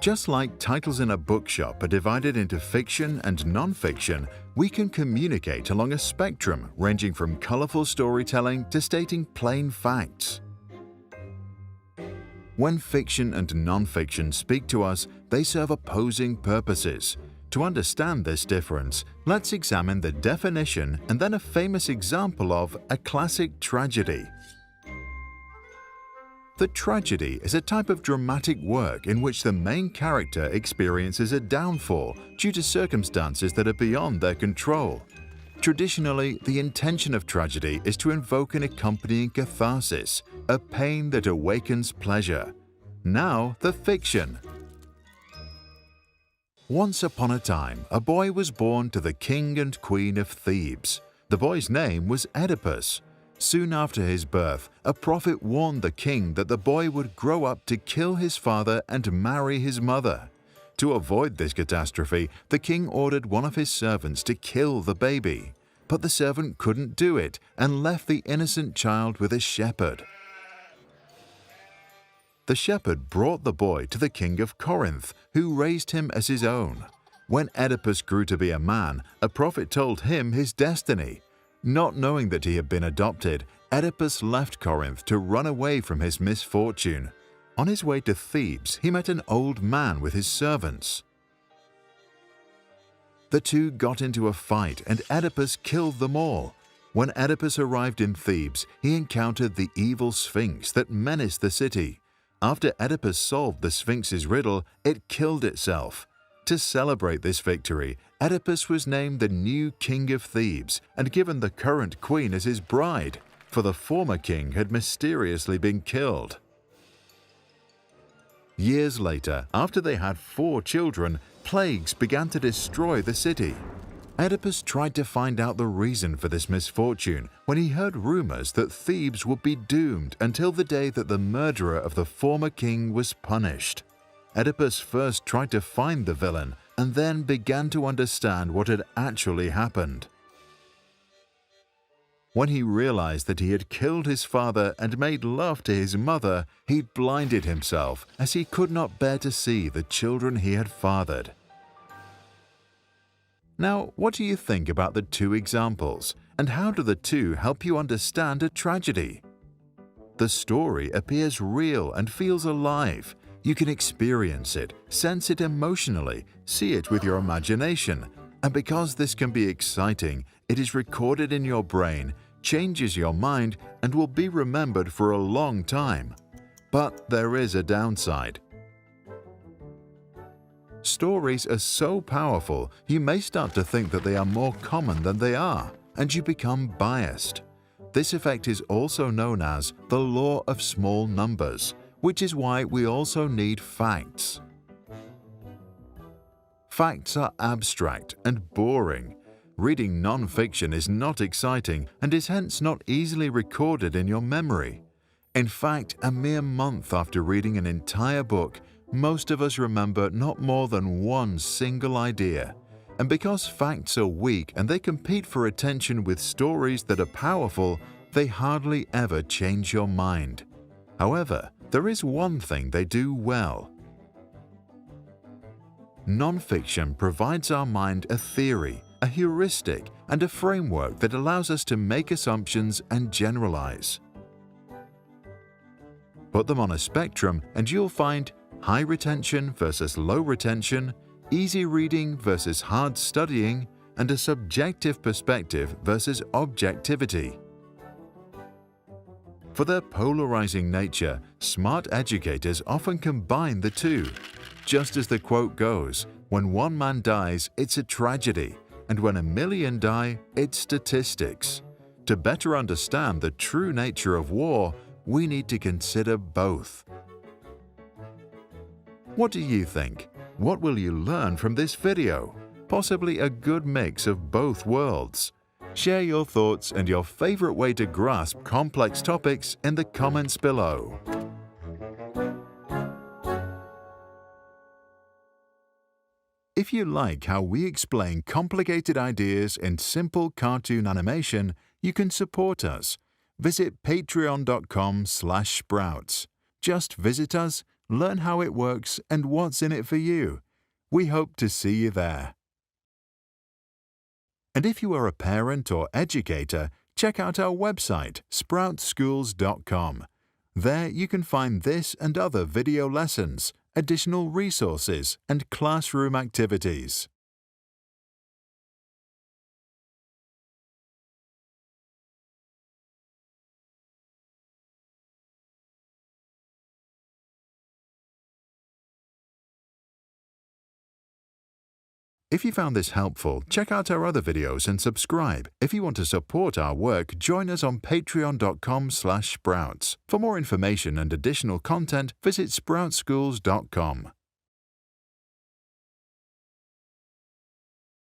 Just like titles in a bookshop are divided into fiction and non-fiction, we can communicate along a spectrum ranging from colorful storytelling to stating plain facts. When fiction and non-fiction speak to us, they serve opposing purposes. To understand this difference, let's examine the definition and then a famous example of a classic tragedy. The tragedy is a type of dramatic work in which the main character experiences a downfall due to circumstances that are beyond their control. Traditionally, the intention of tragedy is to invoke an accompanying catharsis, a pain that awakens pleasure. Now, the fiction. Once upon a time, a boy was born to the king and queen of Thebes. The boy's name was Oedipus. Soon after his birth, a prophet warned the king that the boy would grow up to kill his father and marry his mother. To avoid this catastrophe, the king ordered one of his servants to kill the baby. But the servant couldn't do it and left the innocent child with a shepherd. The shepherd brought the boy to the king of Corinth, who raised him as his own. When Oedipus grew to be a man, a prophet told him his destiny. Not knowing that he had been adopted, Oedipus left Corinth to run away from his misfortune. On his way to Thebes, he met an old man with his servants. The two got into a fight and Oedipus killed them all. When Oedipus arrived in Thebes, he encountered the evil Sphinx that menaced the city. After Oedipus solved the Sphinx's riddle, it killed itself. To celebrate this victory, Oedipus was named the new king of Thebes and given the current queen as his bride, for the former king had mysteriously been killed. Years later, after they had 4 children, plagues began to destroy the city. Oedipus tried to find out the reason for this misfortune when he heard rumors that Thebes would be doomed until the day that the murderer of the former king was punished. Oedipus first tried to find the villain and then began to understand what had actually happened. When he realized that he had killed his father and made love to his mother, he blinded himself as he could not bear to see the children he had fathered. Now, what do you think about the 2 examples, and how do the 2 help you understand a tragedy? The story appears real and feels alive. You can experience it, sense it emotionally, see it with your imagination, and because this can be exciting, it is recorded in your brain, changes your mind, and will be remembered for a long time. But there is a downside. Stories are so powerful, you may start to think that they are more common than they are, and you become biased. This effect is also known as the law of small numbers, which is why we also need facts. Facts are abstract and boring. Reading non-fiction is not exciting and is hence not easily recorded in your memory. In fact, a mere month after reading an entire book, most of us remember not more than one single idea. And because facts are weak and they compete for attention with stories that are powerful, they hardly ever change your mind. However, there is one thing they do well. Non-fiction provides our mind a theory, a heuristic, and a framework that allows us to make assumptions and generalize. Put them on a spectrum and you'll find high retention versus low retention, easy reading versus hard studying, and a subjective perspective versus objectivity. For their polarizing nature, smart educators often combine the 2. Just as the quote goes, "When one man dies, it's a tragedy, and when a million die, it's statistics." To better understand the true nature of war, we need to consider both. What do you think? What will you learn from this video? Possibly a good mix of both worlds. Share your thoughts and your favorite way to grasp complex topics in the comments below. If you like how we explain complicated ideas in simple cartoon animation, you can support us. Visit patreon.com/sprouts. Just visit us, Learn how it works and what's in it for you. We hope to see you there. And if you are a parent or educator, check out our website, sproutschools.com. There you can find this and other video lessons, additional resources, and classroom activities. If you found this helpful, check out our other videos and subscribe. If you want to support our work, join us on patreon.com/sprouts. For more information and additional content, visit sproutschools.com.